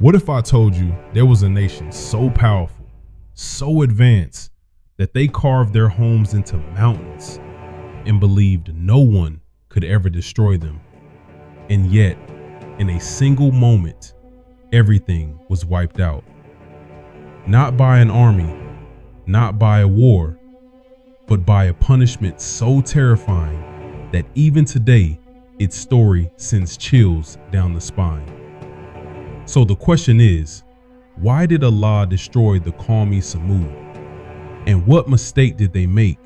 What if I told you there was a nation so powerful, so advanced, that they carved their homes into mountains and believed no one could ever destroy them? And yet, in a single moment, everything was wiped out. Not by an army, not by a war, but by a punishment so terrifying that even today, its story sends chills down the spine. So the question is, why did Allah destroy the Qawmi Samud? And what mistake did they make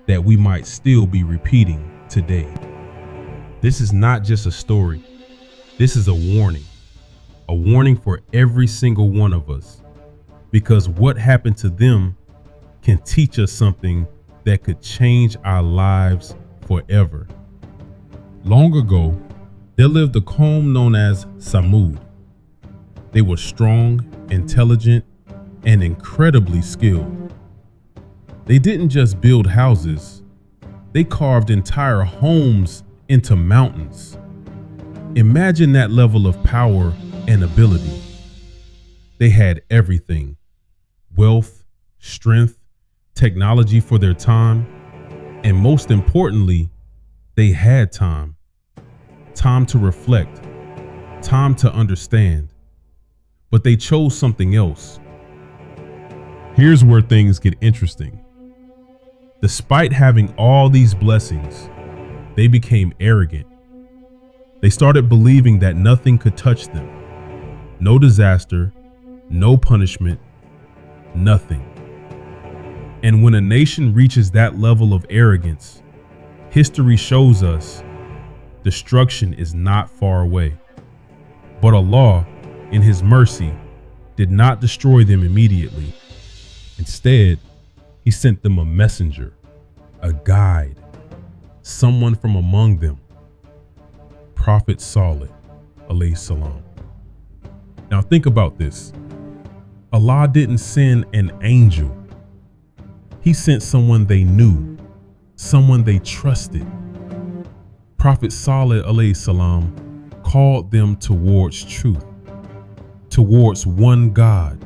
that we might still be repeating today? This is not just a story. This is a warning for every single one of us, because what happened to them can teach us something that could change our lives forever. Long ago, there lived a qawm known as Samud. They were strong, intelligent, and incredibly skilled. They didn't just build houses, they carved entire homes into mountains. Imagine that level of power and ability. They had everything: wealth, strength, technology for their time, and most importantly, they had time. Time to reflect, time to understand. But they chose something else. Here's where things get interesting. Despite having all these blessings, they became arrogant. They started believing that nothing could touch them. No disaster, no punishment, nothing. And when a nation reaches that level of arrogance, history shows us destruction is not far away. But Allah, in His mercy, did not destroy them immediately. Instead, He sent them a messenger, a guide, someone from among them, Prophet Saleh, alayhi salam. Now think about this. Allah didn't send an angel. He sent someone they knew, someone they trusted. Prophet Saleh, alayhi salam, called them towards truth, towards one God,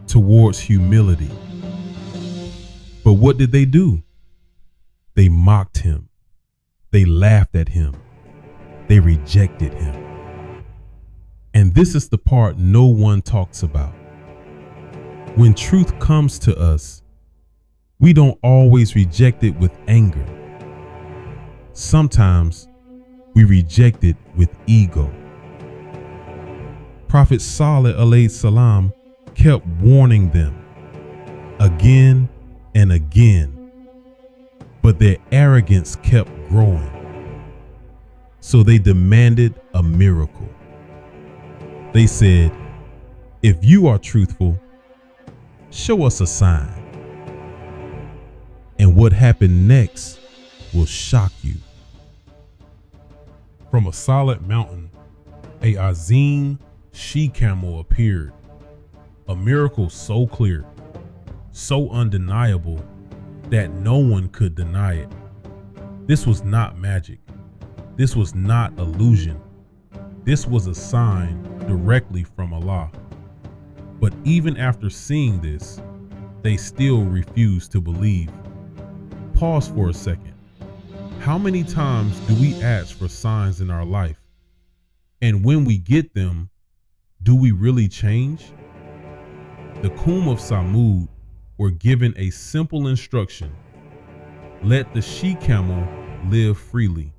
towards humility. But what did they do? They mocked him. They laughed at him. They rejected him. And this is the part no one talks about. When truth comes to us, we don't always reject it with anger. Sometimes we reject it with ego. Prophet Saleh alayhi salam kept warning them again and again, but their arrogance kept growing. So they demanded a miracle. They said, "If you are truthful, show us a sign." And what happened next will shock you. From a solid mountain, a azim she-camel appeared, a miracle so clear, so undeniable that no one could deny it. This was not magic. This was not illusion. This was a sign directly from Allah. But even after seeing this, they still refused to believe. Pause for a second. How many times do we ask for signs in our life? And when we get them, do we really change? The Qawm of Samud were given a simple instruction: let the she-camel live freely.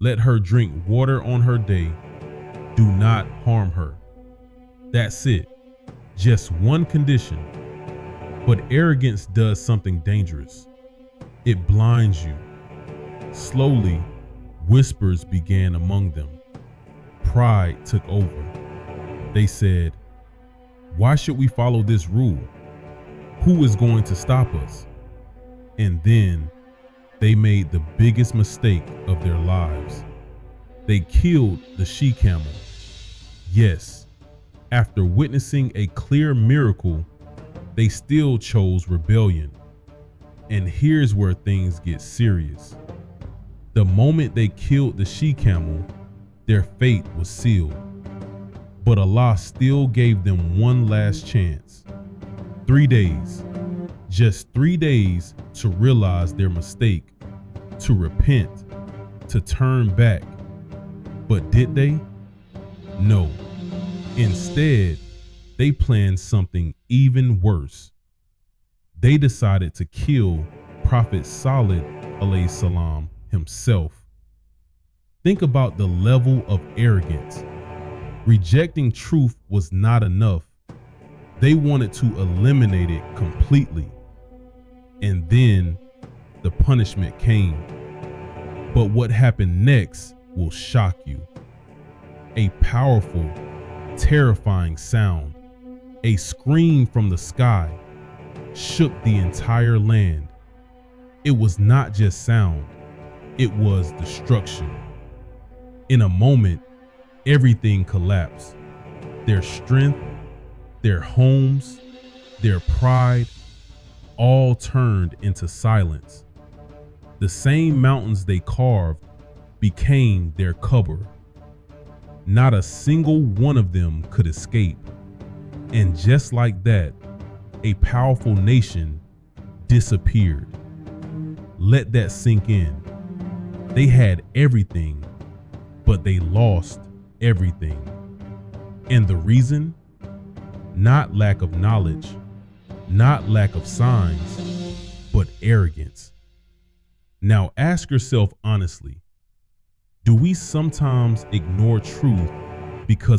Let her drink water on her day. Do not harm her. That's it. Just one condition. But arrogance does something dangerous. It blinds you. Slowly, whispers began among them. Pride took over. They said, "Why should we follow this rule? Who is going to stop us?" And then they made the biggest mistake of their lives. They killed the she-camel. Yes, after witnessing a clear miracle, they still chose rebellion. And here's where things get serious. The moment they killed the she-camel, their fate was sealed. But Allah still gave them one last chance. 3 days. Just 3 days to realize their mistake, to repent, to turn back. But did they? No. Instead, they planned something even worse. They decided to kill Prophet Saleh alayhi salam himself. Think about the level of arrogance. Rejecting truth was not enough. They wanted to eliminate it completely. And then the punishment came. But what happened next will shock you. A powerful, terrifying sound, a scream from the sky, shook the entire land. It was not just sound, it was destruction. In a moment, everything collapsed. Their strength, their homes, their pride, all turned into silence. The same mountains they carved became their cover. Not a single one of them could escape. And just like that, a powerful nation disappeared. Let that sink in. They had everything, but they lost everything. And the reason? Not lack of knowledge, not lack of signs, but arrogance. Now ask yourself honestly, do we sometimes ignore truth because